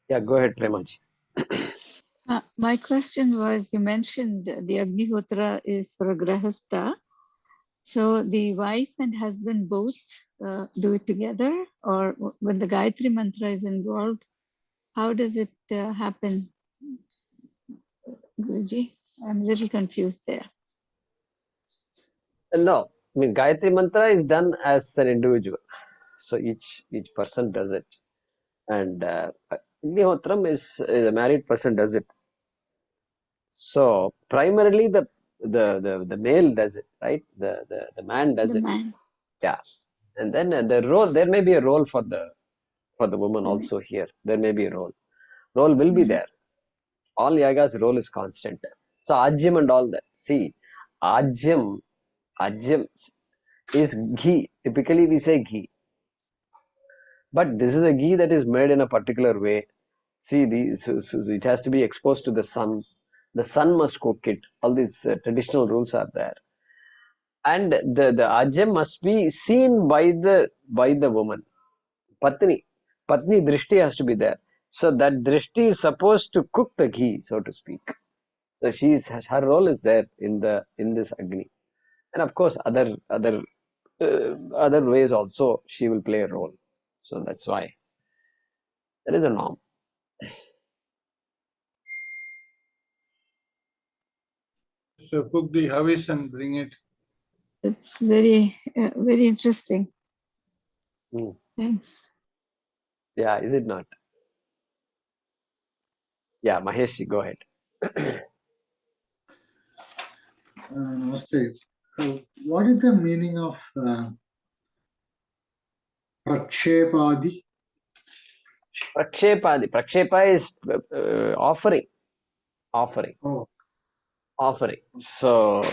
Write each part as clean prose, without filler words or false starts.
Yeah, go ahead, Premaji. My question was, you mentioned the Agnihotra is for a Grahastha. So the wife and husband both do it together, or when the Gayatri Mantra is involved, how does it happen, Guruji? I'm a little confused there. No, I mean Gayatri Mantra is done as an individual. So each person does it. And Agnihotram is a married person does it. So primarily the male does it, right? The man does The it. man. Yeah. And then the role, there may be a role for the woman also here. There may be a role. Role will be there. All yagas role is constant. So Ajyam and all that. See, Ajyam is ghee. Typically we say ghee. But this is a ghee that is made in a particular way. See, so it has to be exposed to the sun. The sun must cook it. All these traditional rules are there. And the ajam must be seen by the woman. Patni drishti has to be there. So that drishti is supposed to cook the ghee, so to speak. So her role is there in this Agni. And of course, other ways also she will play a role. So that's why there is a norm. So cook the havis and bring it. It's very, very interesting. Thanks. Yeah, is it not? Yeah, Mahesh, go ahead. Namaste. What is the meaning of prakshepadi? Prakshepa is offering. Oh. Offering. So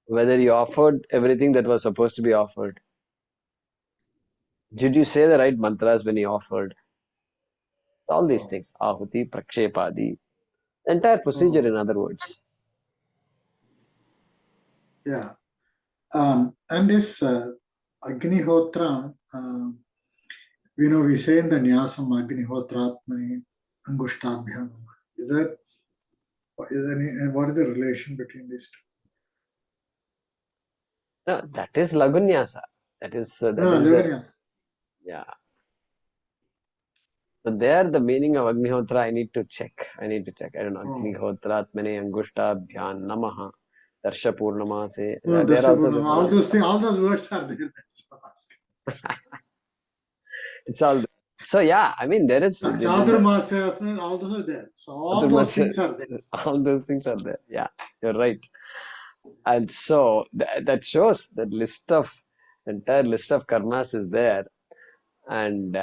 whether you offered everything that was supposed to be offered, did you say the right mantras when you offered? All these things, ahuti, prakshepadi, entire procedure, in other words. Yeah. And this Agnihotra, we say in the Nyasam Agnihotratmani Angushtabhyam. What is the relation between these two? No, that is Lagunyasa. That is Lagunyasa. Yeah. So there, the meaning of Agnihotra, I need to check. I don't know. Agnihotratmane Angushtabhyan Namaha Darsha Purnamase. All those words are there. It's all. So yeah, I mean there is. Chaturmasa, all those are there. So all those things are there. All those things are there. Yeah, you're right. And so that shows that entire list of karmas is there, and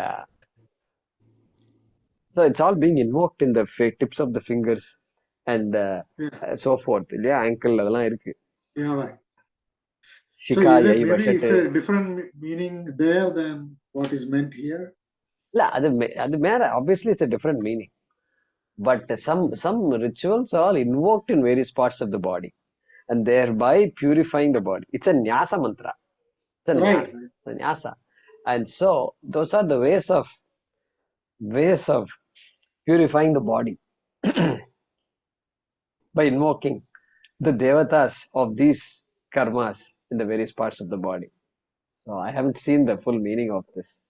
so it's all being invoked in the tips of the fingers and so forth. Yeah, ankle adala irukku. Yeah, right. So maybe it's a different meaning there than what is meant here? Obviously it's a different meaning. But some rituals are all invoked in various parts of the body and thereby purifying the body. It's a nyasa mantra. It's a nyasa. And so those are the ways of purifying the body by invoking the devatas of these karmas in the various parts of the body. So I haven't seen the full meaning of this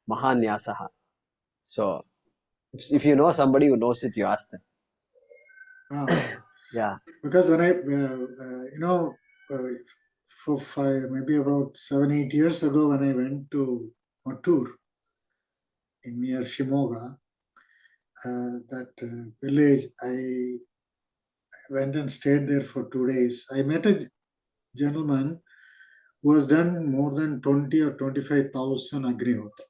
Mahanyasaha. So if you know somebody who knows it, you ask them. Yeah. Because when I, maybe about 7-8 years ago, when I went to Mattur in near Shimoga, that village, I went and stayed there for 2 days. I met a gentleman who has done more than 20 or 25,000 Agnihotra.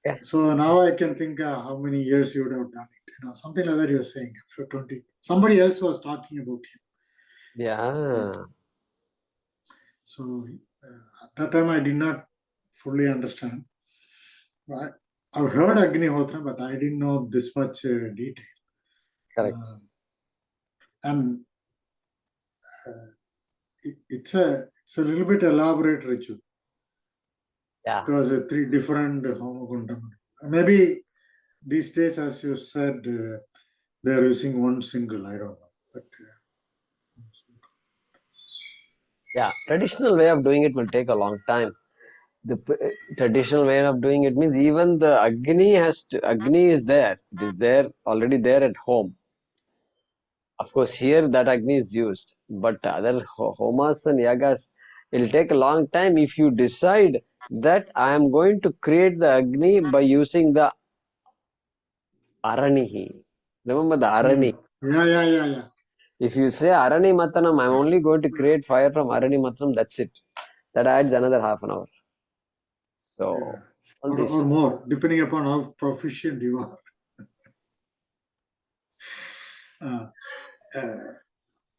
Yeah. So now I can think how many years you would have done it. Something like that you were saying. For 20. Somebody else was talking about him. Yeah. So at that time I did not fully understand. I've heard Agnihotra, but I didn't know this much detail. Correct. And it's a little bit elaborate ritual. Yeah. because three different homogundam. Maybe these days, as you said, they're using one single. I don't know, but Yeah. Traditional way of doing it will take a long time. The traditional way of doing it means even the Agni is there. It is there already there at home. Of course, here that Agni is used, but other homas and yagas, it will take a long time if you decide that I am going to create the Agni by using the Aranihi. Remember the Arani. yeah. If you say Arani Matanam, I'm only going to create fire from Arani Matanam, that's it. That adds another half an hour. Yeah. So, all Or this. more, depending upon how proficient you are.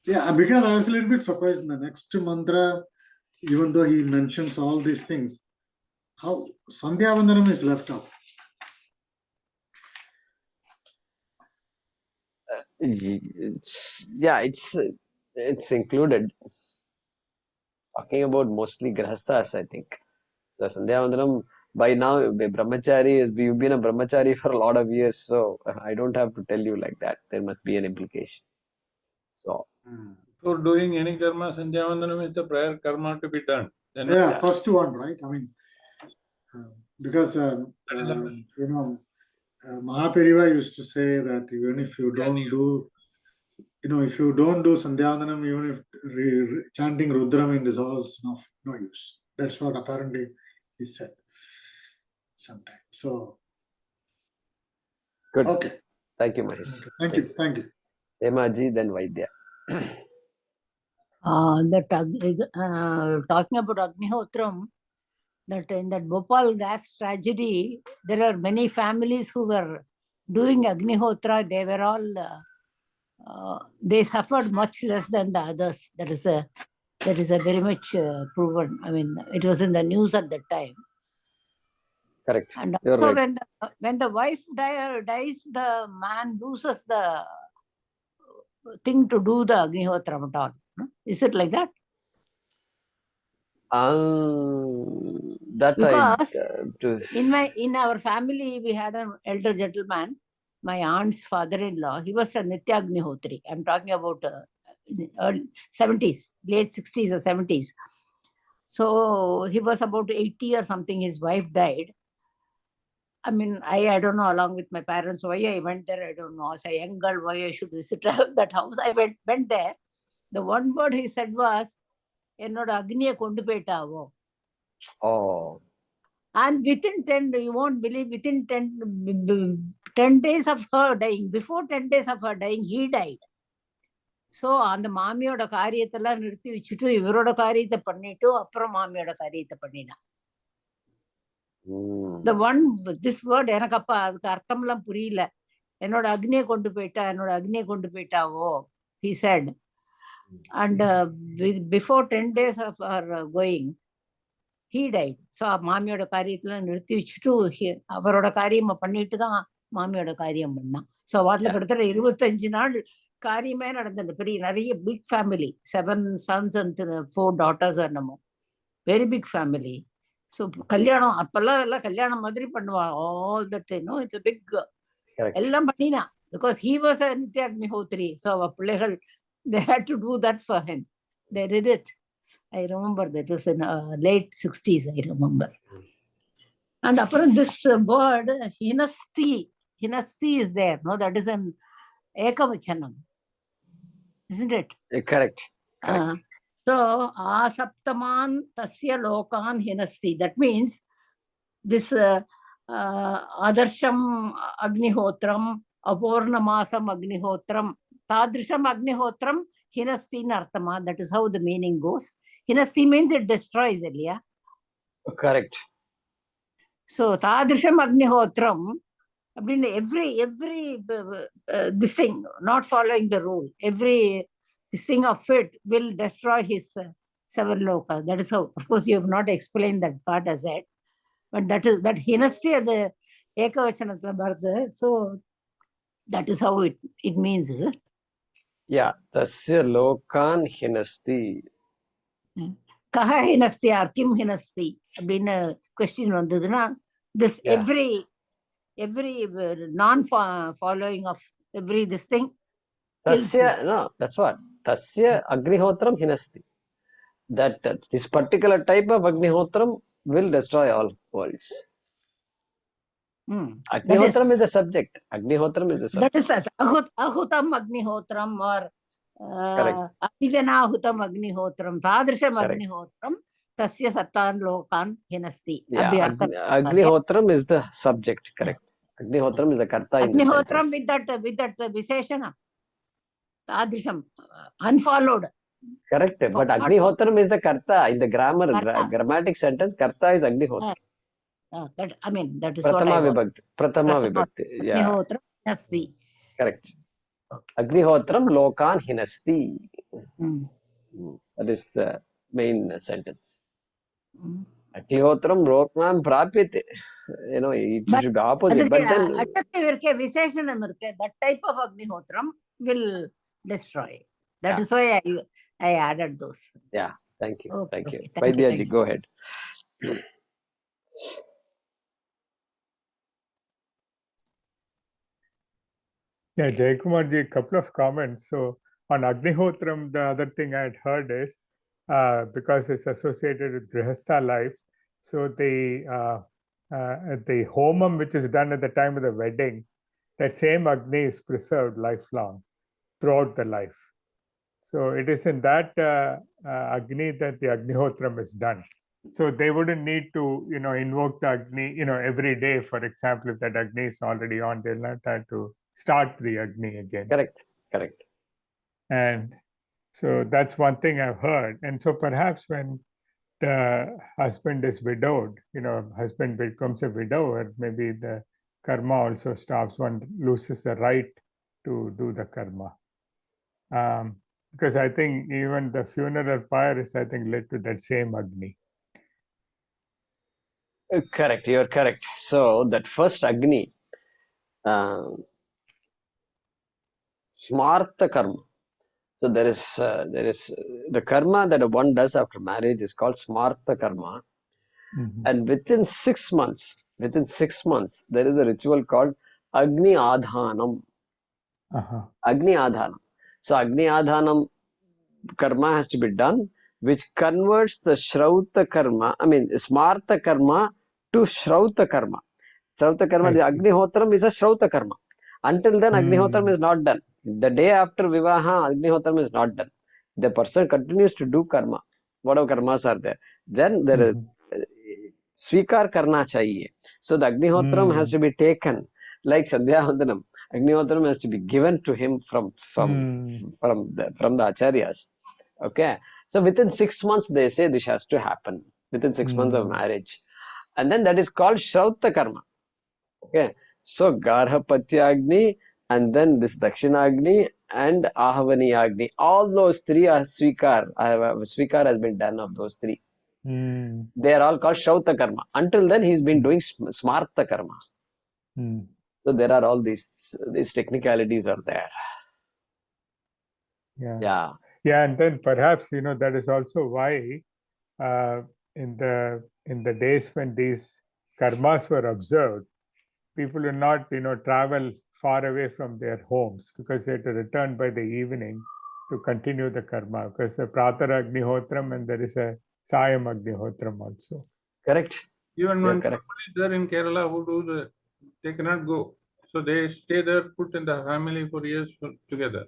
Yeah, because I was a little bit surprised in the next mantra, even though he mentions all these things, how Sandhya Vandanam is left out. It's included. Talking about mostly grahasthas, I think. So Sandhya Vandanam, by now, brahmachari, you've been a brahmachari for a lot of years, so I don't have to tell you like that. There must be an implication. So, For doing any karma, Sandhya Vandanam is the prior karma to be done. Then Yeah, first one, right? I mean, because, Mahaperiva used to say that even if you don't do, if you don't do Sandhyavandanam, even if chanting Rudram is also no use. That's what apparently he said sometime. So, good. okay. Thank you, Mahesh. Thank you. Thank you. Hemaji, then Vaidya. Talking about Agnihotram, that in that Bhopal gas tragedy, there are many families who were doing Agnihotra. They were all, they suffered much less than the others. That is a very much proven. I mean, it was in the news at that time. Correct. And You're also right. when the wife dies, the man loses the thing to do the Agnihotram at all. Is it like that? That Because in our family we had an elder gentleman, my aunt's father-in-law. He was a Nitya Agnihotri. I'm talking about early 70s, late 60s or 70s. So he was about 80 or something. His wife died. I mean, I don't know, along with my parents, why I went there, I don't know. As a young girl, why I should visit that house. I went there. The one word he said was, என்னோட அக்னியை கொண்டு போயிட்டாவோ. Oh. And within 10, you won't believe, within 10 days of her dying, before 10 days of her dying, he died. So, அந்த மாமியோட காரியத்தெல்லாம் நிறுத்தி வச்சுட்டு இவரோட காரியத்தை பண்ணிட்டு அப்புறம் மாமியோட காரியத்தை பண்ணினான். The one, this word, எனக்கு அப்ப அதுக்கு அர்த்தம்லாம் புரியல. என்னோட அக்னியை கொண்டு போயிட்டாவோ, he said. And before 10 days of her going, he died. So மாமியோட காரியத்தெல்லாம் நிறுத்தி வச்சுட்டு அவரோட காரியமா பண்ணிட்டு தான் மாமியோட காரியம் பண்ணான். ஸோ அதுல கிட்டத்தட்ட 25 நாள் காரியமே நடந்தது. பெரிய நிறைய big family, 7 sons and 4 daughters என்னமோ, வெரி பிக் ஃபேமிலி. ஸோ கல்யாணம் அப்பெல்லாம் எல்லாம் கல்யாணம் மாதிரி பண்ணுவான். ஆல் தட் இட்ஸ் பிக் எல்லாம் பண்ணினா. Because he was a Nithya Agnihotri. So அவ பிள்ளைகள் they had to do that for him. They did it. I remember that. It was in late 60s, I remember. And upon this word, hinasti is there. No, that is an ekavachanam. Isn't it? Correct. So, asaptaman tasya lokan hinasti. That means this adarsham agnihotram, apornamasam agnihotram, tadrisham agnihotram, hinasti nartama. That is how the meaning goes. Hinasti means it destroys, Elia. Correct. So, tadrisham agnihotram, I mean, every this thing, not following the rule, every this thing of it will destroy his 7 lokas. That is how. Of course, you have not explained that part as that. But that hinasti the ekavachanathila barudha. So that is how it means, is it? Yeah, tasya lokan hinasti. Kaha hinasti or kim hinasti அப்படின்னு question வந்ததுன்னா, this Yeah. every non-following of every this thing kills this. No, that's what. Tasya Agnihotram hinasti. That this particular type of Agnihotram will destroy all worlds. Agnihotram is the subject. Agnihotram is the subject. That is ahutam agnihotram or abhiganahutam agnihotram, tadrisham agnihotram, tasya sattan lokan hinasti. Yeah, Agnihotram is the subject, correct. Agnihotram is the karta in the sentence. Agnihotram with that Visheshana. Tadrisham, unfollowed. Correct, but Agnihotram is the karta. In the grammatic sentence, karta is Agnihotram. That is Pratama what I Vibhakti. Pratama Vibhakti. Yeah. Agnihotram hinasti. Correct. Agnihotram lokan hinasti. That is the main sentence. Agnihotram lokman prapyate. You know, it should be opposite. But then that type of Agnihotram will destroy. That is why I added those. Yeah, thank you. Okay, Thank you. thank you, Vaidyaji, go ahead. Yeah, Jaykumarji, a couple of comments. So on Agnihotram, the other thing I had heard is because it's associated with Grihastha life, so the homam which is done at the time of the wedding, that same Agni is preserved lifelong throughout the life. So it is in that Agni that the Agnihotram is done. So they wouldn't need to, invoke the Agni, every day. For example, if that Agni is already on, they'll not have to start the Agni again. Correct. And so that's one thing I've heard. And so perhaps when the husband is widowed, husband becomes a widower, maybe the karma also stops. One loses the right to do the karma. Because I think even the funeral pyre is, I think, led to that same Agni. Correct, you're correct. So that first Agni, Smartha karma. So there is the karma that one does after marriage is called Smartha karma. And within 6 months, there is a ritual called Agni Adhanam. Agni Adhanam. So Agni Adhanam karma has to be done, which converts the Shrauta karma, Smartha karma to Shrauta karma. Shrauta karma, the Agnihotram is a Shrauta karma. Until then, Agnihotram is not done. The day after Vivaha, Agnihotram is not done. The person continues to do karma, whatever karmas are there. Then there is Svikar karna chahiye. So the Agnihotram has to be taken, like Sandhya Vandanam. Agnihotram has to be given to him from the acharyas. Okay. So within 6 months, they say this has to happen. Within 6 months of marriage. And then that is called Shrauta karma. Okay. So Garhapatyagni, and then this Dakshinagni and Ahavaniyagni. All those three are Svikar. Svikar has been done of those three. They are all called Shrauta karma. Until then, he's been doing Smartha karma. So there are all these technicalities are there. Yeah, and then perhaps that is also why in the days when these karmas were observed, people will not travel far away from their homes because they had to return by the evening to continue the karma, because the Pratara Agnihotram and there is a Sayam Agnihotram also. Correct. Even when people is there in Kerala who they cannot go. So they stay there, put in the family for years together.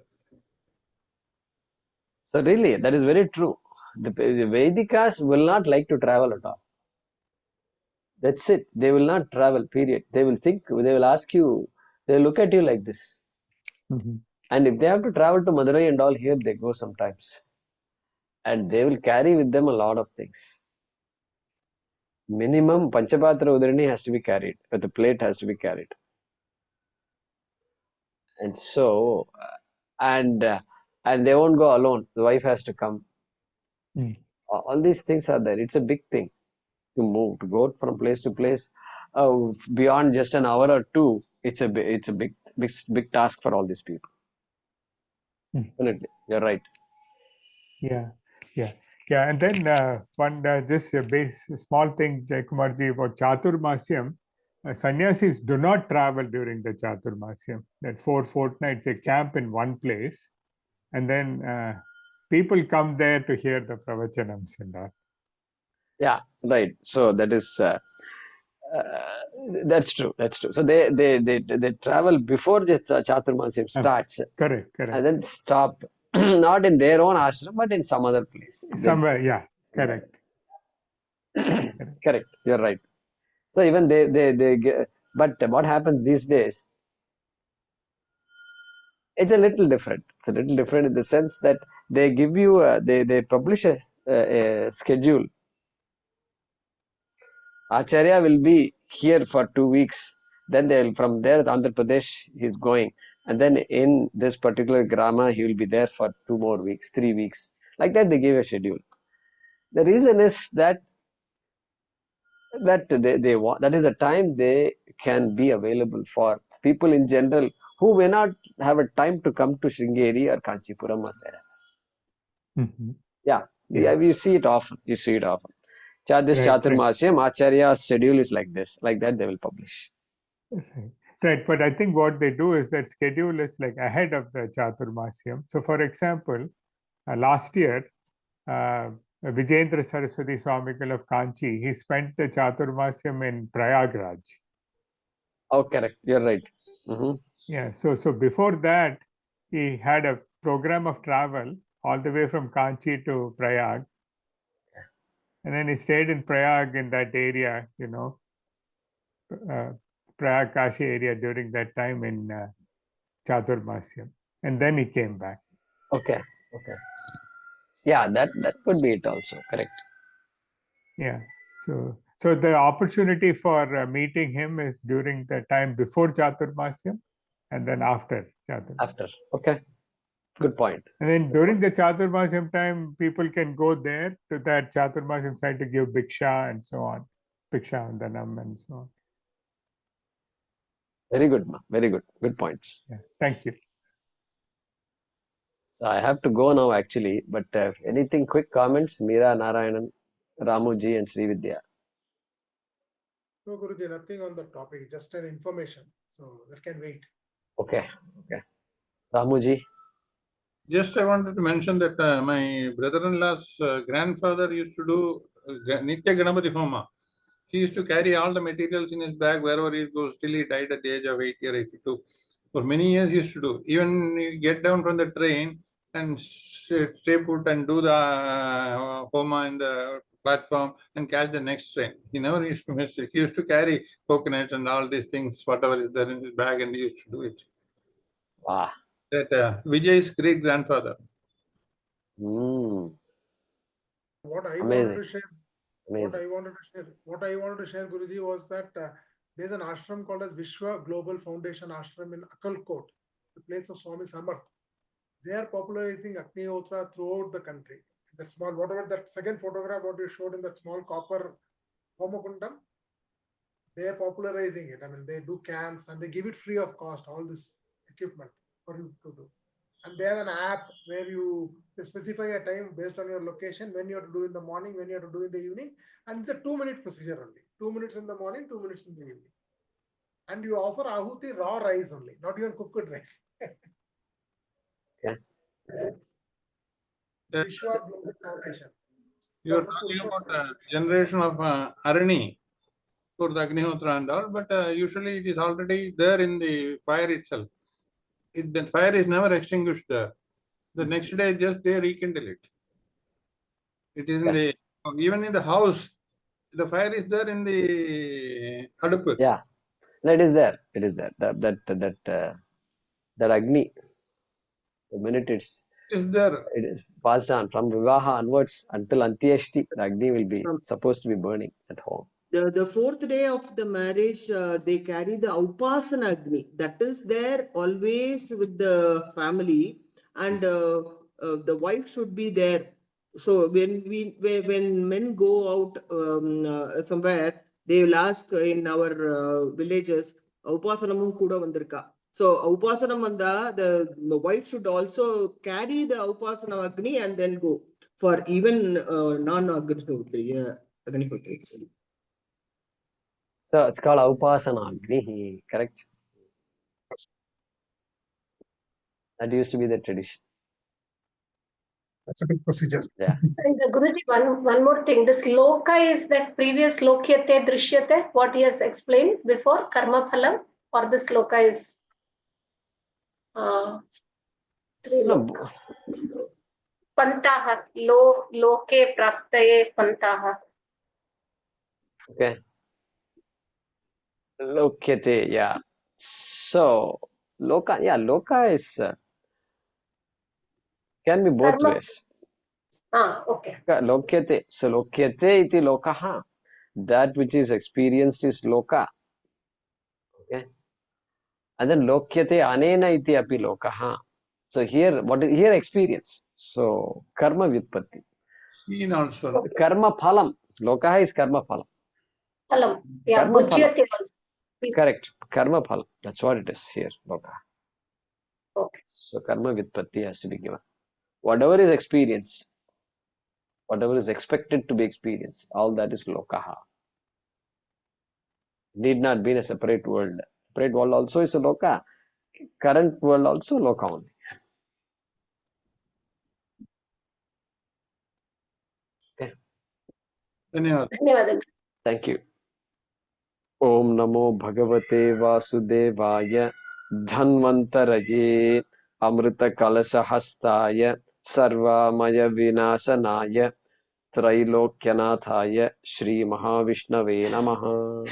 So really, that is very true. The Vedikas will not like to travel at all. That's it. They will not travel, period. They will think, they will ask you, they will look at you like this. And if they have to travel to Madurai and all, here they go sometimes. And they will carry with them a lot of things. Minimum Panchapatra Udarini has to be carried, but the plate has to be carried. And so, and they won't go alone. The wife has to come. All these things are there. It's a big thing to move, to go from place to place beyond just an hour or two. It's a big task for all these people. Definitely, you're right. Yeah. Yeah, and then one just a base small thing, Jaykumarji, about Chaturmasyam. Sannyasis do not travel during the Chaturmasyam. That 4 fortnights they camp in one place, and then people come there to hear the pravachanams and all. Yeah, right. So that is that's true. That's true. So they travel before the Chaturmasyam starts, Correct, correct. and then stop not in their own ashram, but in some other place. Somewhere, yeah, correct. Correct. You're right. So even they get, but what happens these days? It's a little different. It's a little different in the sense that they give you they publish a schedule. Acharya will be here for 2 weeks. Then they'll from there Andhra Pradesh he's going, and then in this particular grama he will be there for 2 more weeks, 3 weeks. Like that they give a schedule. The reason is that they want, that is a time they can be available for people in general who may not have a time to come to Sringeri or Kanchipuram or there. Yeah, you see it often. You see it often. This Chaturmasyam, Acharya's schedule is like this. Like that they will publish. Right, but I think what they do is that schedule is like ahead of the Chaturmasyam. So, for example, last year, Vijayendra Saraswati Swamigal of Kanchi, he spent the Chaturmasyam in Prayagraj. Oh, correct. You're right. Yeah, so before that, he had a program of travel all the way from Kanchi to Prayag. And then he stayed in Prayag in that area, you know, Prayag Kashi area during that time in Chaturmasyam. And then he came back. Okay. Yeah, that could be it also. Correct. Yeah. So the opportunity for meeting him is during the time before Chaturmasyam and then after Chaturmasyam. After. Okay. Good point. And then during the Chaturmasyam time, people can go there to that Chaturmasyam site to give Bhiksha and so on. Bhiksha and Danam and so on. Very good, ma. Very good. Good points. Yeah. Thank you. So I have to go now actually, but anything quick comments? Meera, Narayanan, Ramuji and Srividya. No, Guruji, nothing on the topic, just an information. So that can wait. Okay. Ramuji. Just I wanted to mention that my brother-in-law's grandfather used to do Nitya Ganapati Homa. He used to carry all the materials in his bag wherever he goes till he died at the age of 80 or 82. For many years he used to do. Even he get down from the train and stay put and do the Homa in the platform and catch the next train. He never used to miss it. He used to carry coconuts and all these things, whatever is there in his bag, and he used to do it. Wow. That Vijay's great grandfather. Mm. What I Amazing. wanted to share, Amazing. what I wanted to share, Guruji, was that there's an ashram called as Vishwa Global Foundation Ashram in Akalkot, the place of Swami Samarth. They are popularizing Agnihotra throughout the country. That small, whatever that second photograph what you showed in that small copper Homakundam, they are popularizing it. I mean, they do camps and they give it free of cost, all this equipment for you to do. And they have an app where they specify a time based on your location, when you have to do in the morning, when you have to do in the evening. And it's a 2-minute procedure only. 2 minutes in the morning, 2 minutes in the evening. And you offer ahuti raw rice only, not even cooked rice. Okay. Vishwa Global Foundation. You are talking about the generation of Arani for the Agnihotra and all, but usually it is already there in the fire itself. The fire is never extinguished there. The next day, just they rekindle it. It is in the, even in the house, the fire is there in the adupu. Yeah, no, it is there. It is there. That Agni, the minute it is passed on from Vivaha onwards until Antyeshti, the Agni will be supposed to be burning at home. The fourth day of the marriage, they carry the Upasana Agni. That is there always with the family, and the wife should be there. So when men go out somewhere, they will ask in our villages, Upasanamum kuda vandirka. So Upasanam vanda, the wife should also carry the Upasana Agni and then go. for even non-Agnihotris. So it's called Upasana Agni, correct? That used to be the tradition. That's a big procedure. Yeah. And Guruji, one more thing. This loka is that previous lokyate drishyate, what he has explained before, karma phalam, or this loka is triloka. Pantaha, loke praptaye pantaha. Okay. Lokyate, yeah. So, loka, yeah, loka is, can be both Karma. ways. Okay. Lokyate. So, lokyate iti lokaha. That which is experienced is loka. Okay. And then lokyate anena iti api lokaha. So here, what is here experience? So karma vyutpatti. Seen also. Karma phalam. Lokaha is karma phalam. Phalam. Yeah, Karma phalam. bhujyate also. Please. Correct. Karma phalam. That's what it is here. Lokaha. Okay. So karma vyutpatti has to be given. Whatever is experienced, whatever is expected to be experienced, all that is lokaha. Need not be in a separate world. Separate world also is a loka. Current world also loka only. Okay. Dhanyawad. Thank you. Om Namo Bhagavate Vasudevaya Dhanvantaraye Amrita Kalasahastaya Sarvamaya Vinasanaya Trailokyanataya Shri Mahavishnave Namaha.